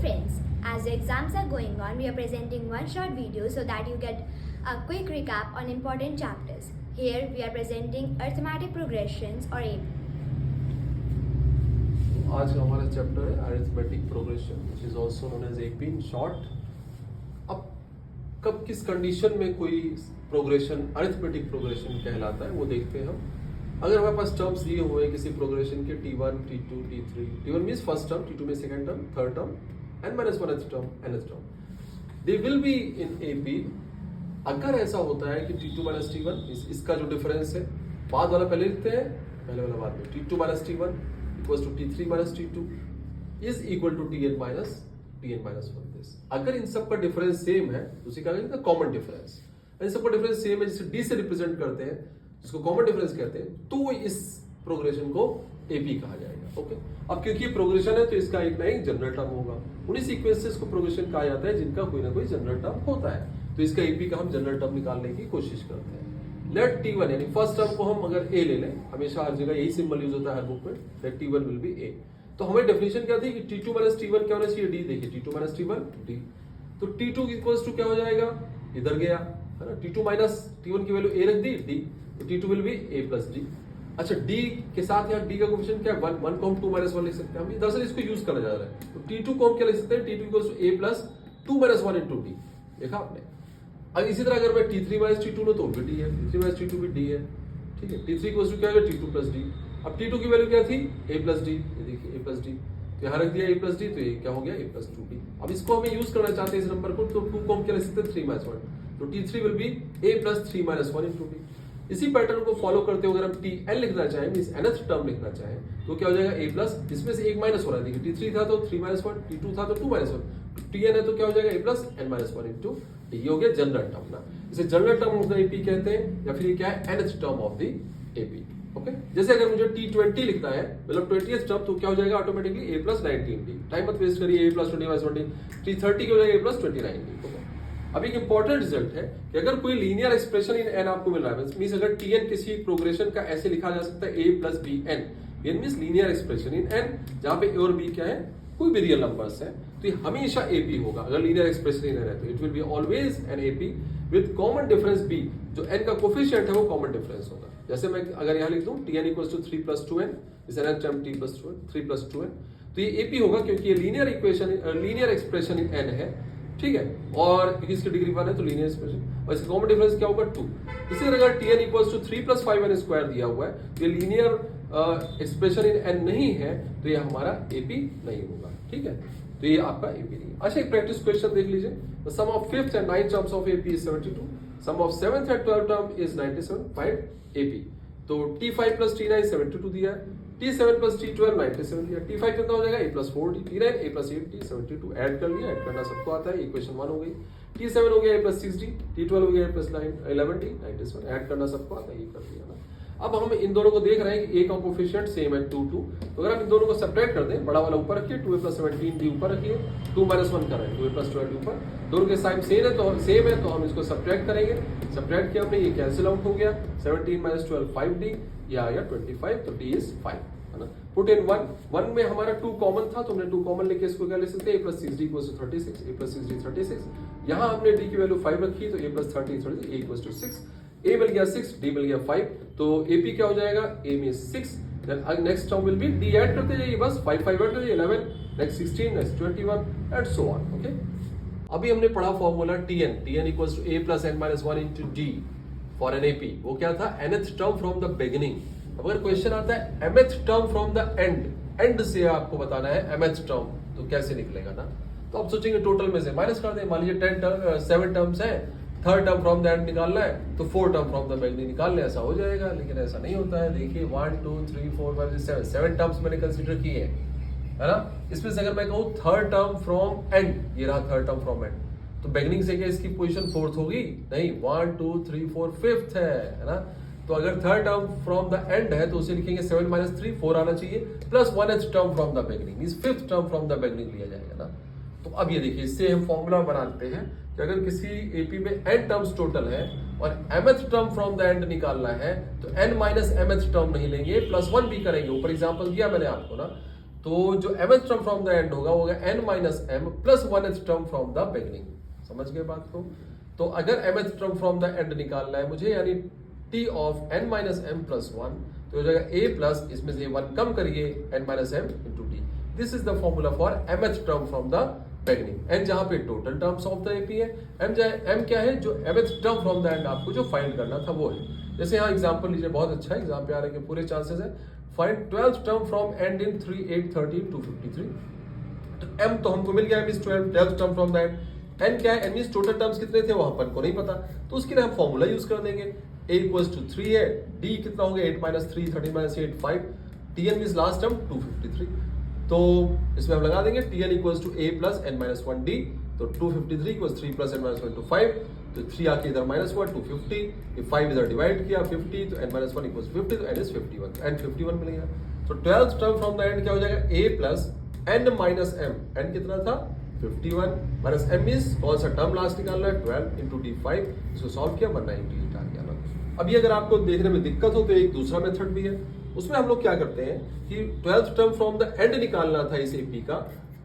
friends, as the exams are going on, we are presenting one short video so that you get a quick recap on important chapters. Here we are presenting arithmetic progressions or AP. आज का हमारा chapter है arithmetic progression which is also known as AP in short. अब कब किस condition में कोई progression arithmetic progression कहलाता है वो देखते हैं हम। अगर हमारे पास टर्म्स दिए हुए हैं किसी प्रोग्रेशन के T1, T2, T3, T1 means first term, T2 में second term, third term, n-1th term, nth term, they will be in AP. अगर ऐसा होता है कि T2 T1 इसका जो डिफरेंस है बाद वाला पहले लिखते हैं, पहले वाला बाद में, T2 T1 equals to T3 T2 is equal to Tn minus 1 this। अगर इन सब का डिफरेंस सेम है तो उसे क्या कहते हैं कॉमन डिफरेंस। इन सब का डिफरेंस सेम है जिसे D से रिप्रेजेंट करते हैं, जिसको कॉमन डिफरेंस कहते हैं, तो इस प्रोग्रेशन को एपी कहा जाएगा। ओके, अब क्योंकि ये प्रोग्रेशन है तो इसका एक ना एक जनरल टर्म होगा। उन्हीं सीक्वेंसेस को प्रोग्रेशन कहा जाता है जिनका कोई ना कोई जनरल टर्म होता है, तो इसका एपी का हम जनरल टर्म निकालने की कोशिश करते हैं। लेट T1 यानी फर्स्ट टर्म को हम अगर A ले लें, हमेशा हर जगह यही सिंबल यूज होता है हर बुक में, let T1 will be A। तो हमारी डेफिनेशन क्या थी कि T2 T1 क्या होना चाहिए, D। देखिए T2 T1 D, तो T2 इक्वल्स टू क्या हो जाएगा, इधर गया है ना, T2 T1 की वैल्यू A रख दी D, तो T2 will be A plus D। अच्छा, D के साथ यहाँ D का कोफिशिएंट क्या है, 1 को हम 2 -1 लिख सकते हैं। हम दरअसल इसको यूज करा जा रहा है, तो T2 को हम क्या लिख सकते हैं, T2 equals to A plus 2 - 1 into D। देखा आपने। अब इसी तरह अगर मैं T3 T2 लो तो भी D है, T3 T2 भी D है, ठीक है। T3 इक्वल्स टू क्या है, T2 प्लस D। अब T2 की वैल्यू क्या थी, A प्लस D, ये देखिए A प्लस D, तो यहाँ रख दिया A प्लस D, तो ये क्या हो गया, A प्लस 2D। अब इसको हमें यूज करना चाहते हैं इस नंबर को, तो 2 को हम क्या लिख सकते हैं, 3 - 1, तो T3 will be A plus 3 - 1 into D। इसी पैटर्न को फॉलो करते हुए अगर हम Tn लिखना चाहें, मींस nth टर्म लिखना चाहें, तो क्या हो जाएगा, A प्लस, इसमें से एक माइनस हो रहा है, देखिए T3 था तो 3 - 1, T2 था तो 2 - 1, Tn है तो क्या हो जाएगा, A plus n-1 into D। ये हो गया जनरल टर्म ना, इसे general term of the AP कहते हैं, या फिर ये क्या है, nth term of the AP. Okay, जैसे अगर मुझे T20 लिखना है, मतलब 20th टर्म, तो क्या हो जाएगा automatically A plus 19D। Time मत वेस्ट करिए, A प्लस 20 T30 क्या हो जाएगा, A प्लस 29D। अब एक इंपॉर्टेंट रिजल्ट है कि अगर कोई लीनियर एक्सप्रेशन इन n आपको मिल रहा है, मींस अगर Tn किसी प्रोग्रेशन का ऐसे लिखा जा सकता है A प्लस Bn, ये means linear expression in n, जहां पे A और B क्या है, कोई भी रियल नंबर्स है, तो ये हमेशा AP होगा। अगर लीनियर एक्सप्रेशन इन n है तो it will be always an AP with common difference B। जो n का कोफिशिएंट है वो कॉमन डिफरेंस होगा। जैसे मैं अगर यहाँ लिख दूं Tn इक्वल्स टू 3 + 2n, इस nth term T plus 3 + 2n, तो ये AP होगा क्योंकि ये लीनियर एक्सप्रेशन इन n है, ठीक है, और क्योंकि इसकी डिग्री 1 है तो लीनियर एक्सप्रेशन, और इसका कॉमन डिफरेंस क्या होगा, 2। इसी तरह अगर Tn इक्वल्स टू 3 + 5n² दिया हुआ है, तो ये लीनियर एक्सप्रेशन इन n नहीं है, तो ये हमारा AP नहीं होगा, ठीक है, तो ये आपका AP नहीं है। अच्छा, एक प्रैक्टिस क्वेश्चन देख लीजिए। The sum of 5th and 9th terms of AP is 72, sum of 7th and 12th term is 97, find AP। तो T5 + T9 72 दिया है, T7 + T12 97 दिया, T5 कितना हो जाएगा, A + 4D, T9 A + 8D 72, add कर लिया, ऐड करना सबको आता है, इक्वेशन 1 हो गई। T7 हो गया A + 6D, T12 हो गया A + 11D 97, ऐड करना सबको आता है, ये कर लिया ना। अब हम इन दोनों को देख रहे हैं कि A का कोफिशिएंट सेम है 2 2, तो अगर हम इन दोनों को सब्ट्रैक्ट कर दें, बड़ा वाला ऊपर रखिए, 2A + 17D ऊपर रखिए, 2 - 1 कर रहे हैं, 2A + 12 ऊपर, दोनों के साइन सेम है तो हम इसको सब्ट्रैक्ट करेंगे। सब्ट्रैक्ट किया हमने, ये कैंसिल आउट हो गया, 17 - 12 5D, ये आ गया 25, तो D इज 5 है ना। पुट इन 1 में हमारा 2 कॉमन था, तो हमने 2 कॉमन लेके इसको क्या ले सकते हैं, A + 6D = 36, A + 6D 36। यहाँ हमने D की वैल्यू 5 रखी, तो A + 30 30, A = 6, A मिल गया 6, D मिल गया 5, तो AP क्या हो जाएगा, A में 6, then next term will be D, add करते जाइए बस, 5 5 ऐड करिए, 11, next 16, next 21 and so on. Okay, अभी हमने पढ़ा formula Tn equals to A + n-1 into D for an AP। वो क्या था, nth term from the beginning. अगर क्वेश्चन आता है mth term from the end से आपको बताना है mth टर्म, तो कैसे निकलेगा ना, तो आप सोचेंगे टोटल में से माइनस कर दें, मान लीजिए 7 टर्म्स है, third term from the end निकालना है, तो 4 टर्म फ्रॉम द बिगिनिंग निकाल लें, ऐसा हो जाएगा। लेकिन ऐसा नहीं होता है, देखिए 1 2 3 4 5 6 7 टर्म्स मैंने कंसीडर किए है ना। इसमें से अगर मैं कहूँ थर्ड टर्म फ्रॉम एंड, ये रहा थर्ड टर्म फ्रॉम एंड, तो बिगिनिंग से क्या इसकी पोजीशन 4th होगी, नहीं, 1 2 3 4 5th है ना। तो अगर third term from the and है तो उसे लिखेंगे 7 - 3 4 आना चाहिए, plus 1th term from the beginning, means 5th term from the beginning लिया जाएगा ना। तो अब ये देखिए, इससे हम फॉर्मूला बनाते हैं कि अगर किसी एपी में n टर्म्स टोटल है और mth term from the end निकालना है, तो n - mth टर्म नहीं लेंगे, +1 भी करेंगे। ऊपर एग्जांपल दिया मैंने आपको ना, तो जो mth term from the end होगा वो होगा n minus M plus 1th term from the beginning. समझ गए बात को? तो अगर mth term from the end निकालना है मुझे, यानी t of n minus M plus 1, तो हो जाएगा a प्लस, इसमें से 1 कम करिए, n minus M into T. This is the formula for mth term from the beginning. n जहां पे total terms of the AP है, m क्या है, जो mth term from the end आपको जो फाइंड करना था वो है। जैसे यहाँ एग्जांपल लीजिए, बहुत अच्छा एग्जाम पे आ रहे के पूरे चांसेस है। Find 12th term from and in 3, 8, 13, 253। तो m तो हमको मिल गया, means 12th term from the and. n क्या है, n मींस टोटल टर्म्स कितने थे वो अपन को नहीं पता, तो उसके लिए हम फॉर्मूला यूज कर देंगे। a इक्वल्स टू 3 है, d कितना हो गया 8 minus 3, 13 minus 8, 5, tn means last term 253। तो इसमें हम लगा देंगे tn equals to a plus n minus 1 d। तो 253 equals 3 plus n minus 1 to 5, तो 3 आके इधर माइनस 1, 250, ये 5 इधर डिवाइड किया 50, तो n माइनस 1 इक्वल्स 50, तो n इज 51, n 51 मिल गया। तो 12th term from the and क्या हो जाएगा, a plus n minus m, n कितना था 51 माइनस m मींस कौन सा टर्म लास्ट निकालना है, 12 इंटू d5, इसको सॉल्व किया 198 आ गया ना। अभी अगर आपको देखने में दिक्कत हो तो एक दूसरा मेथड भी है, उसमें हम लोग क्या करते हैं कि 12th term from the end निकालना था इस एपी का,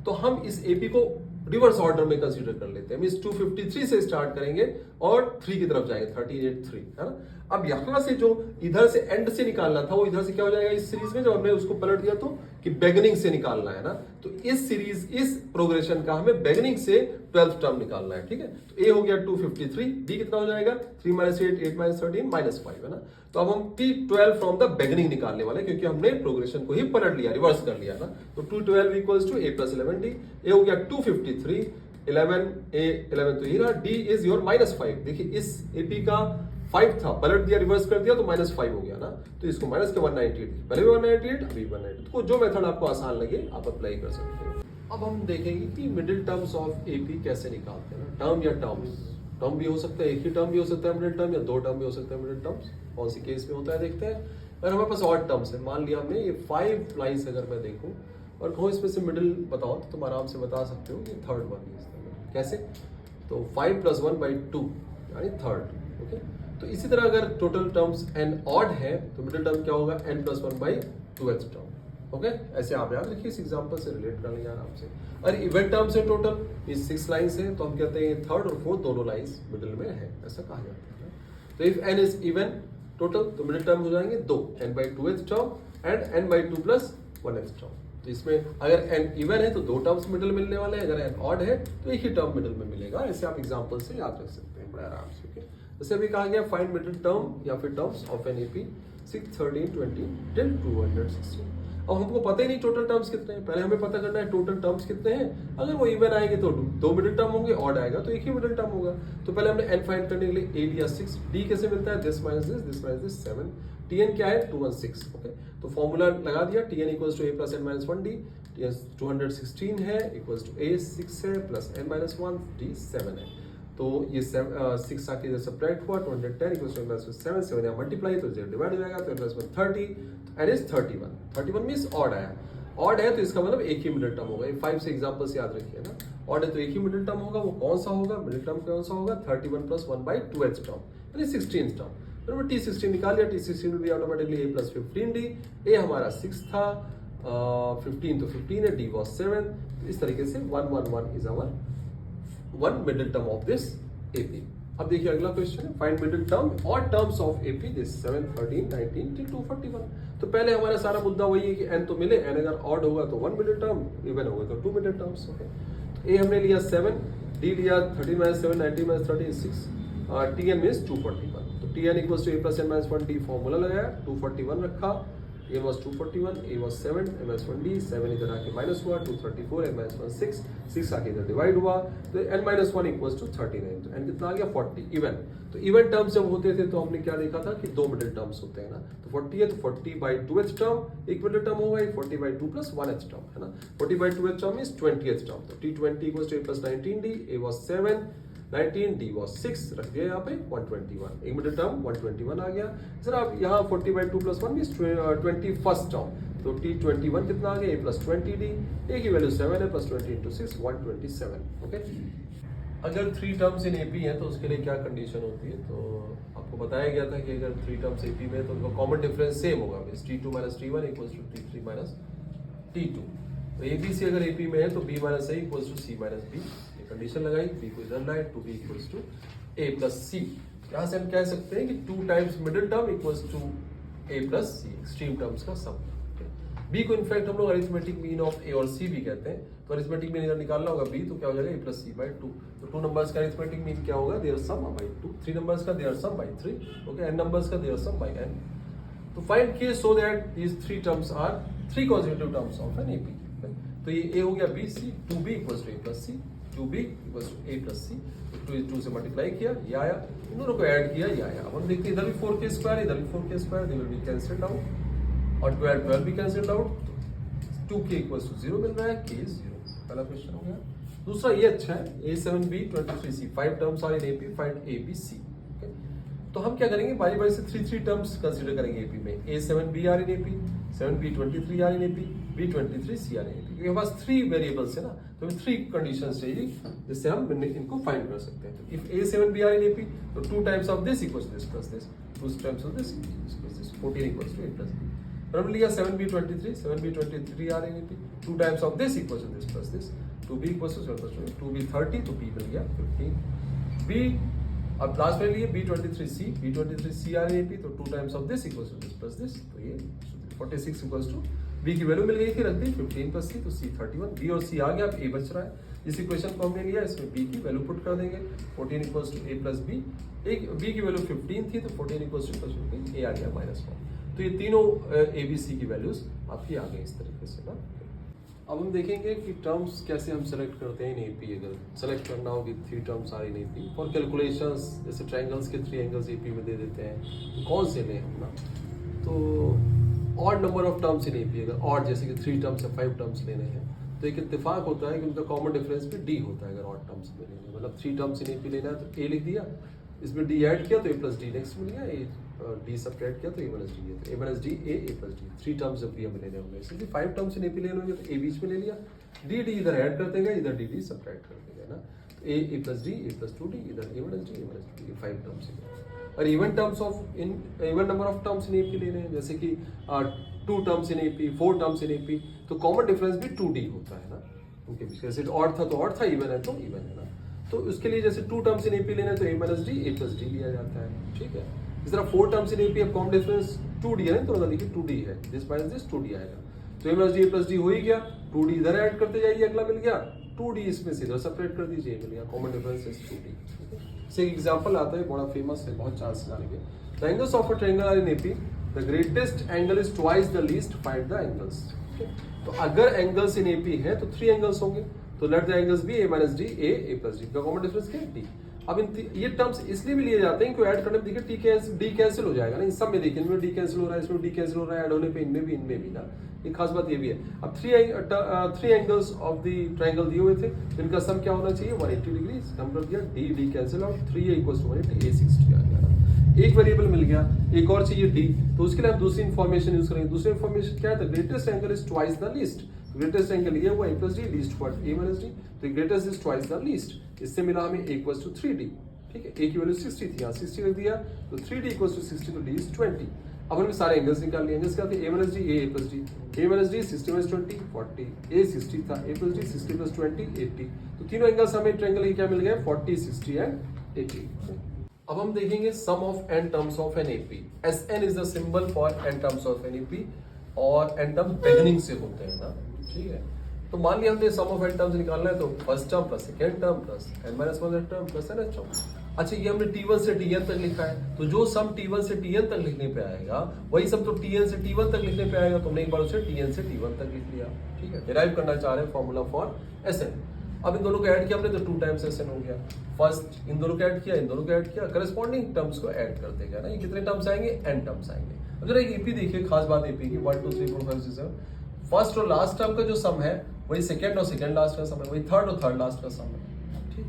तो हम इस एपी को रिवर्स ऑर्डर में कंसीडर कर लेते हैं। मींस 253 से स्टार्ट करेंगे और 3 की तरफ जाएंगे, 1383 है ना। अब यहां से जो इधर से एंड से निकालना था वो इधर से क्या हो जाएगा इस सीरीज में, जब हमने उसको पलट दिया तो कि बिगिनिंग से निकालना है ना, तो इस सीरीज इस प्रोग्रेशन का हमें बिगिनिंग से 12th टर्म निकालना है। ठीक है, तो ए हो गया 253, डी कितना हो जाएगा 3 माइनस 8, 8 माइनस 13, माइनस 5 है ना। तो अब हम T12 फ्रॉम द बिगिनिंग निकालने वाले, क्योंकि हमने प्रोग्रेशन को ही पलट लिया, रिवर्स कर लिया ना। तो 212 equals to a plus 11d, A हो गया 253, 11 तो ये रहा, d इज योर माइनस 5। देखिए इस एपी का 5 था, पलट दिया रिवर्स कर दिया तो माइनस 5 हो गया ना, तो इसको माइनस के 198, पहले भी 198 अभी 198, तो जो मेथड आपको आसान लगे आप अप्लाई कर सकते हो। अब हम देखेंगे कि मिडिल टर्म्स ऑफ एपी कैसे निकालते हैं ना, टर्म या टर्म भी हो सकता है, एक ही टर्म भी हो सकता है मिडिल टर्म, या 2 टर्म भी हो सकता है मिडिल टर्म्स, कौन सी केस में होता है देखते हैं। अगर हमारे पास ऑड टर्म्स है, मान लिया हमने ये 5 लाइन्स अगर मैं देखूं और कहूँ इसमें से मिडिल बताओ, तो तुम आराम से बता सकते हो कि थर्ड वन है। कैसे, तो 5 प्लस 1 बाई 2 यानी थर्ड। ओके, तो इसी तरह अगर टोटल टर्म्स n ऑड है तो मिडिल टर्म क्या होगा n plus 1 by 2th term. Okay, ऐसे आप याद रखिए, इस एग्जांपल से रिलेट कर लेंगे आराम से। और इवन टर्म्स है टोटल, ये 6 लाइन्स है, तो हम कहते हैं थर्ड और फोर्थ दोनों लाइन्स मिडिल में है, ऐसा कहा जाता है। तो if n is even total, तो मिडिल टर्म हो जाएंगे 2, n by 2th term and n by 2 plus 1th term. तो इसमें अगर n इवन है तो 2 टर्म्स मिडिल मिलने वाले हैं, अगर n ऑड है तो एक ही टर्म मिडिल में मिलेगा। ऐसे आप एग्जांपल से याद रख सकते हैं बड़े आराम से। ओके, जैसे अभी कहा गया फाइंड मिडिल टर्म या फिर terms of an AP 6, 13, 20 till 216। अब हमको पता ही नहीं टोटल टर्म्स कितने हैं, पहले हमें पता करना है टोटल टर्म्स कितने हैं। अगर वो इवन आएंगे तो 2 मिडिल टर्म होंगे, ऑड आएगा तो एक ही मिडिल टर्म होगा। तो पहले हमने n फाइंड करने के लिए a लिया 6, d कैसे मिलता है दिस माइनस दिस 7, tn क्या है 216। ओके, तो फॉर्मूला लगा दिया, tn equals to a plus n minus 1d, tn 216 है इक्वल्स टू a 6 है प्लस n माइनस 1 d 7 है। तो ये 6 आके इधर सब्ट्रैक्ट हुआ, 210 इक्वल्स टू n प्लस 7, 7 यहाँ मल्टीप्लाई तो 0 डिवाइड हो जाएगा, तो n plus 1 30, and is 31। 31 means odd आया, ऑड है तो इसका मतलब एक ही मिडिल टर्म होगा। ये 5 से एग्जांपल से याद रखिए ना, ऑड है तो एक ही मिडिल टर्म होगा। वो कौन सा होगा, मिडिल टर्म कौन सा होगा 31 प्लस 1 बाई 2th टर्म यानी 16th टर्म। फिर मैं T16 निकाल लिया, T16 में भी automatically a plus 15d, a हमारा 6 था, 15 तो 15 है, d was 7। तो इस तरीके से 111 is hour one middle term of this AP. अब देखिए अगला क्वेश्चन है, फाइंड मिडिल टर्म और terms of AP this 7, 13, 19 till 241। तो पहले हमारा सारा मुद्दा वही है कि n तो मिले, n अगर ऑड होगा तो 1 मिडिल टर्म, इवन होगा तो 2 मिडिल टर्म्स। ओके, तो a हमने लिया 7, d लिया 13 minus 7, 19 minus 30 is 6, tn means 241। तो tn equals to a plus n minus 1d formula लगाया, 241 रखा, a was 241, a was 7, n minus 1d, 7 इधर आके माइनस हुआ, 234, n minus 1 6, 6 आके इधर डिवाइड हुआ, तो n minus 1 इक्वल्स टू 39, तो n कितना आ गया 40 इवन। तो इवन टर्म्स जब होते थे तो हमने क्या देखा था कि 2 मिडिल टर्म्स होते हैं ना, तो 40 है तो 40 बाई 2th टर्म एक मिडिल टर्म होगा, 40 बाई 2 प्लस 1th टर्म है ना, 40 by 2th term is 20th term. तो T20 equals to a plus 19d, a was 7, 19, d was 6, रख दिया यहाँ पे 121, एक मिडिल टर्म 121 आ गया। सर आप यहाँ 40 by 2 plus 1 means 21st term, तो T21 कितना आ गया a प्लस 20d, a की वैल्यू 7 है, प्लस 20 इंटू 6 127। ओके, अगर 3 टर्म्स इन एपी है तो उसके लिए क्या कंडीशन होती है, तो आपको बताया गया था कि अगर 3 टर्म्स एपी में है तो उनका कॉमन डिफरेंस सेम होगा, means T2 minus T1 equals to T3 minus T2। तो ए बी सी अगर एपी में है तो B minus A equals to C minus B, ये कंडीशन लगाई, बी को इधर लाए, two B equals to A plus C. यहाँ से हम कह सकते हैं कि 2 times middle term equals to A plus C, extreme terms का सम। बी को इनफैक्ट हम लोग अरिथमेटिक मीन ऑफ ए और सी भी कहते हैं। तो अरिथमेटिक मीन अगर निकालना होगा बी तो क्या हो जाएगा ए प्लस सी बाई 2। तो 2 नंबर्स का अरिथमेटिक मीन क्या होगा, देयर सम बाई 2, 3 नंबर्स का their sum by 3, okay, n numbers का देयर सम बाई n। तो find k so that these 3 terms are 3 consecutive terms of an AP. तो ये a हो गया b c, 2b equals to A plus c, 2b equals to A plus c, 2 से multiply किया, ये आया, इन दोनों को ऐड किया, ये आया। अब हम देखते हैं इधर भी 4k2, इधर भी 4k2, they will be cancelled out और 12 भी cancelled out, 2k equals to 0 मिल रहा है, k is 0। पहला क्वेश्चन हो गया। दूसरा ये अच्छा है, a7b 23c, 5 terms are in AP, find a b c। तो हम क्या करेंगे, बारी बारी से 3 टर्म्स कंसीडर करेंगे एपी में। a7b are in AP, 7b 23 are in AP, b 23c are in AP, क्योंकि हमारे पास 3 वेरिएबल्स है ना, तो हमें 3 कंडीशंस चाहिए जिससे हम इनको फाइंड कर सकते हैं। तो if a7b are in AP तो 2 times of this equals this plus this, 2 times of this plus this, 14 equals to a plus b। और हमने लिया 7b 23 are in AP, 2 times of this equals to this plus this, 2b equals to 2b 30, तो b मिल गया 15। b अब last में लिए b23c are in AP, तो 2 times of this equals to this plus this, तो ये 46 equals to, b की value मिल गई थी, रख दी 15 प्लस c, तो c 31, b और c आ गया, अब a बच रहा है। इस इक्वेशन को हमने लिया, इसमें b की वैल्यू पुट कर देंगे, 14 equals to a plus b, एक b की वैल्यू 15 थी, तो 14 इक्वल्स टू 15, a आ गया -1। तो ये तीनों a b c की वैल्यूज आपकी आ गई इस तरीके से ना। अब हम देखेंगे कि टर्म्स कैसे हम सेलेक्ट करते हैं इन एपी। अगर सेलेक्ट करना हो कि 3 terms are in AP for calculations, जैसे ट्रायंगल्स के 3 एंगल्स एपी में दे देते हैं, कौन से लें हम ना। तो odd number of terms in AP, अगर ऑड जैसे कि 3 टर्म्स या 5 टर्म्स लेने हैं तो एक इत्तेफाक होता है कि उनका कॉमन डिफरेंस भी डी होता है। अगर ऑड टर्म्स में लेने हैं, मतलब 3 टर्म्स इन एपी लेना है तो ए लिख दिया, इसमें डी ऐड किया तो ए प्लस डी नेक्स्ट मिल गया, ए डी सब्ट्रैक्ट किया तो ए माइनस डी है, तो a minus d a plus d, 3 terms जब भी हमें लेने होंगे। इसलिए 5 टर्म्स इन एपी लेने होंगे तो ए बीच में ले लिया, डी डी इधर ऐड कर देंगे, इधर डी डी सब्ट्रैक्ट कर देंगे ना, तो ए plus D, a plus 2d, इधर ए माइनस डी, ए माइनस 2d, 5 टर्म्स है। और even terms of in even number of terms in AP लेने हैं, जैसे कि 2 terms in AP, 4 terms in AP, तो कॉमन डिफरेंस भी 2d होता है ना, उनके बीच। जैसे ऑड था तो ऑड था, इवन है तो इवन है ना। तो उसके लिए जैसे 2 टर्म्स इन एपी लेना है तो a minus d, a plus D लिया जाता है, ठीक है। इस तरह 4 टर्म्स इन एपी, अब कॉमन डिफरेंस 2d है ना, तो देखिए 2d है, दिस माइनस दिस 2d आएगा, तो a minus d, a plus D हो ही गया, 2d इधर ऐड करते जाइए, अगला मिल गया, 2d इसमें से इधर सेपरेट कर दीजिए, मिल गया, कॉमन डिफरेंस इज 2d। इससे एक एग्जांपल आता है, बड़ा फेमस है, बहुत चांस आने के। The angles of a triangle are in AP, the greatest angle is twice the least, find the angles. तो अगर एंगल्स इन एपी है तो 3 एंगल्स होंगे, तो let the angles be a minus d, a plus d, का common difference क्या है d। अब ये टर्म्स इसलिए भी लिए जाते हैं कि ऐड करने में देखिए डी कैंसिल हो जाएगा ना, इन सब में देखिए, इनमें डी कैंसिल हो रहा है, इसमें डी कैंसिल हो रहा है, ऐड होने पे इनमें भी ना। एक खास बात ये भी है, अब 3 एंगल्स ऑफ द ट्रायंगल दिए हुए थे, इनका सम क्या होना चाहिए, 180 डिग्री। हम कर दिया d cancel out, 3a equals to 180, a 60 आ गया। एक वेरिएबल मिल गया, एक और चाहिए d, तो उसके लिए हम दूसरी इन्फॉर्मेशन यूज करेंगे। दूसरी इन्फॉर्मेशन क्या है, the greatest angle is twice the least. Greatest angle ये हुआ a plus d, least what a minus d, तो greatest is twice the least. इससे मिला हमें a इक्वल्स टू 3d, ठीक है। a की वैल्यू 60 थी, यहाँ 60 रख दिया, तो 3d इक्वल्स टू 60, तो d इज 20। अब हमने सारे एंगल्स निकाल लिए। एंगल्स क्या थे, a minus d, a plus D, a minus D 60 minus 20 40, a 60 था, a प्लस डी 60 प्लस 20 80, तो तीनों एंगल्स हमें ट्रायंगल के क्या मिल गए, 40 60 एंड 80। अब हम देखेंगे sum of n terms of an AP. Sn is the symbol for n terms of an AP, और n टर्म बिगिनिंग से होते हैं ना, ठीक है। तो मान लिया हमने सम ऑफ n टर्म्स निकालना है, तो first term plus second term plus n minus 1 term plus n term. अच्छा, ये हमने t1 से tn तक लिखा है, तो जो सम t1 से tn तक लिखने पे आएगा वही सब तो tn से t1 तक लिखने पे आएगा। तो हमने एक बार उसे tn से t1 तक लिख लिया, ठीक है। डिराइव करना चाह रहे हैं फॉर्मूला फॉर Sn। अब इन दोनों को ऐड किया हमने, तो 2 टाइम्स Sn हो गया। फर्स्ट इन दोनों को ऐड किया, इन दोनों को ऐड किया, करस्पॉन्डिंग टर्म्स को ऐड करते गया ना। ये कितने टर्म्स आएंगे, n टर्म्स आएंगे। अब जरा एक एपी देखिए, खास बात एपी की 1 2 3 4 5 6 7, फर्स्ट और लास्ट टर्म का जो सम है वही सेकंड और सेकंड लास्ट का सम है, वही थर्ड और थर्ड लास्ट का सम है, ठीक।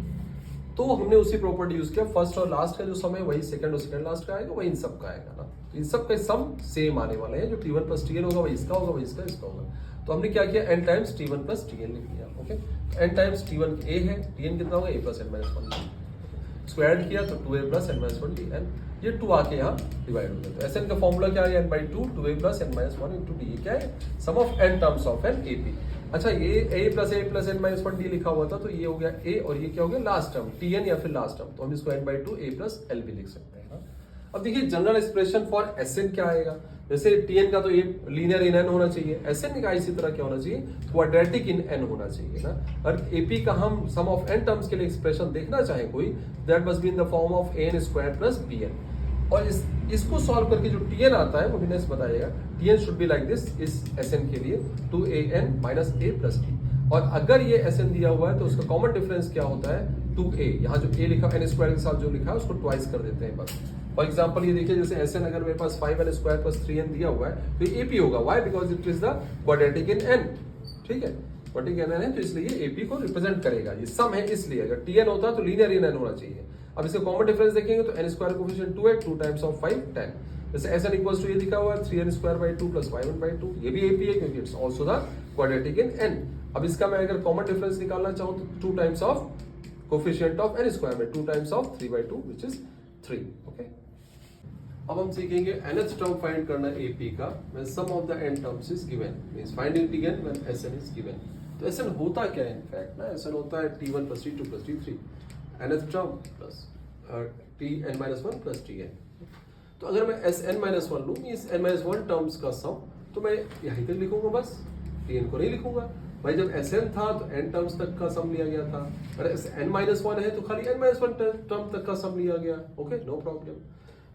तो हमने उसी प्रॉपर्टी यूज किया, फर्स्ट और लास्ट का जो सम है वही सेकंड और सेकंड लास्ट का आएगा, वही इन सब का आएगा ना। तो इन सब का सम सेम आने वाले हैं, जो t1 प्लस tn होगा वही इसका होगा, वही इसका इसका होगा। तो हमने क्या किया, n times t1 plus tn लिख लिया, okay. n times t1 a है, tn कितना होगा, a plus n minus 1। Square किया तो 2a plus n minus 1 dn, ये 2 आके यहाँ डिवाइड हो गया। तो Sn का फॉर्मूला क्या है, n by 2 2a plus n minus 1 into d, क्या है, sum of n terms of an AP। अच्छा, ये a plus n minus 1 d लिखा हुआ था, तो ये हो गया a और ये क्या हो गया लास्ट टर्म tn या फिर लास्ट टर्म, तो हम इसको n by 2 a plus l भी लिख सकते हैं। अब देखिए जनरल एक्सप्रेशन फॉर Sn क्या आएगा, जैसे tn का तो ये लीनियर इन n होना चाहिए, Sn का इसी तरह क्या होना चाहिए, क्वाड्रेटिक इन n होना चाहिए ना। और AP का हम सम ऑफ n टर्म्स के लिए एक्सप्रेशन देखना चाहें कोई, that must be in the form of an square plus bn। और इसको सॉल्व करके जो tn आता है वो भी नेक्स्ट बताइएगा, tn should be like this इस Sn के लिए 2an minus a plus t। और अगर ये Sn दिया हुआ है तो उसका कॉमन डिफरेंस क्या होता है, 2a, यहाँ जो a लिखा n स्क्वायर के साथ जो लिखा है उसको ट्वाइस कर देते हैं बस। फॉर एग्जाम्पल ये देखिए, जैसे Sn अगर मेरे पास 5n स्क्वायर प्लस 3n दिया हुआ है तो ये AP होगा, why, because it is the quadratic in n, ठीक है, क्वाड्रेटिक इन n है तो इसलिए ये AP को रिप्रेजेंट करेगा, ये सम है इसलिए। अगर tn होता तो लीनियर इन n होना चाहिए। अब इसका कॉमन डिफरेंस देखेंगे तो n स्क्वायर कोफिशिएंट 2 है, 2 टाइम्स ऑफ 5 10, जैसे Sn इक्वल्स टू ये लिखा हुआ है 3n square by 2 plus 5n by 2, ये भी AP है क्योंकि it's also the quadratic in n। अब इसका मैं अगर कॉमन डिफरेंस निकालना चाहूँ तो 2 times of coefficient of n square में 2 times of 3 by 2 which is 3, okay. अब हम सीखेंगे nth टर्म फाइंड करना AP का, when sum of the n terms is given, means finding Tn when Sn is given। तो Sn होता क्या है इनफैक्ट ना, Sn होता है T1 plus T2 plus T3, nth term plus Tn minus 1 plus Tn। तो अगर मैं Sn माइनस 1 लूँ, इस n माइनस 1 टर्म्स का सम, तो मैं यहीं तक लिखूंगा बस, Tn को नहीं लिखूंगा भाई। जब Sn था तो n टर्म्स तक का सम लिया गया था, अगर n माइनस 1 है तो खाली n माइनस 1 टर्म तक का सम लिया गया, ओके, नो प्रॉब्लम।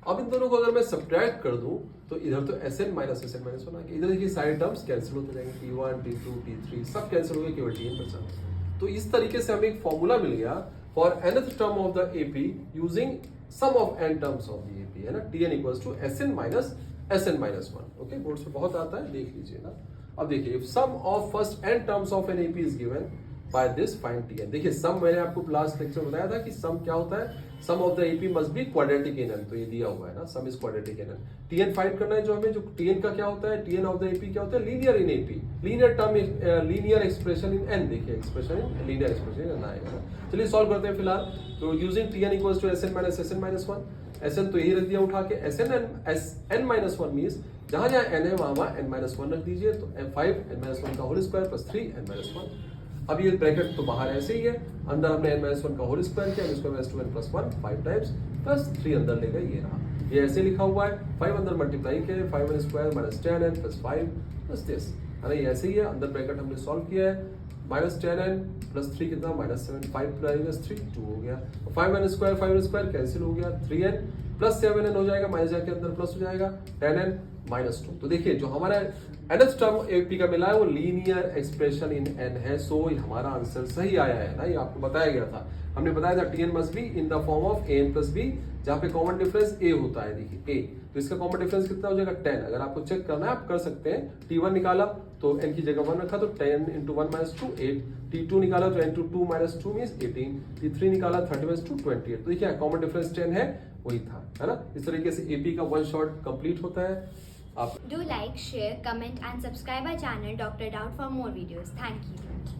अब इन दोनों को अगर मैं सब्ट्रैक्ट कर दूं तो इधर तो Sn माइनस Sn माइनस 1 आ गया, इधर देखिए सारे टर्म्स कैंसिल होते जाएंगे, T1 T2 T3 सब कैंसिल हो गए, केवल Tn बचा। तो इस तरीके से हमें एक फॉर्मूला मिल गया for nth term of the AP using sum of n terms of the AP, है ना, Tn equals to Sn minus Sn minus 1, okay, boards पे बहुत आता है, देख लीजिए ना। अब देखिए, if sum of first n terms of an AP is given by this find Tn। देखिए सम मैंने आपको लास्ट लेक्चर में बताया था कि सम क्या होता है, sum of the AP must be quadratic in n, तो ये दिया हुआ है ना, sum is quadratic in n। Tn find करना है जो हमें, जो Tn का क्या होता है, Tn ऑफ द AP क्या होता है, linear in AP, linear term, linear expression in n, देखिए expression in linear expression in आएगा ना। चलिए सॉल्व करते हैं फिलहाल। तो using Tn equals to Sn minus Sn minus 1, Sn तो यही रख दिया उठा के, Sn माइनस 1 मींस जहां जहां n है वहां n माइनस 1 रख दीजिए, तो 5 n माइनस 1 का whole square plus 3 n minus 1। अब ये ब्रैकेट तो बाहर ऐसे ही है, अंदर हमने n माइनस 1 का होल स्क्वायर किया, square minus 2n plus 1 5 times plus 3 अंदर लेगा, ये रहा, ये ऐसे लिखा हुआ है, 5 अंदर मल्टीप्लाई किया, 5n square minus 10n plus 5 plus this, है ना, ये ऐसे ही है। अंदर ब्रैकेट हमने सॉल्व किया है, माइनस 10n प्लस 3 कितना, माइनस 7, 5 प्लस 3 2 हो गया, 5n स्क्वायर कैंसिल हो गया, 3n प्लस 7n हो जाएगा, माइनस जाके अंदर प्लस हो जाएगा, 10n माइनस 2। तो देखिए जो हमारा nth टर्म AP का मिला है वो लीनियर एक्सप्रेशन इन n है, सो हमारा आंसर सही आया है ना, ये आपको बताया गया था, हमने बताया था Tn must be in the form of an plus b, जहाँ पे कॉमन डिफरेंस a होता है, देखिए a, तो इसका कॉमन डिफरेंस कितना हो जाएगा 10। अगर आपको चेक करना है आप कर सकते हैं, T1 निकाला तो n की जगह 1 रखा तो 10 इंटू 1 माइनस 2 8, T2 निकाला तो n into 2 minus 2 means 18, T3 निकाला 30 माइनस 2 28, तो देखिए कॉमन डिफरेंस 10 है, वही था, है ना। इस तरीके से AP का वन शॉट कंप्लीट होता है। आप Do like, share, comment and subscribe our channel Dr. Doubt for more videos. Thank you.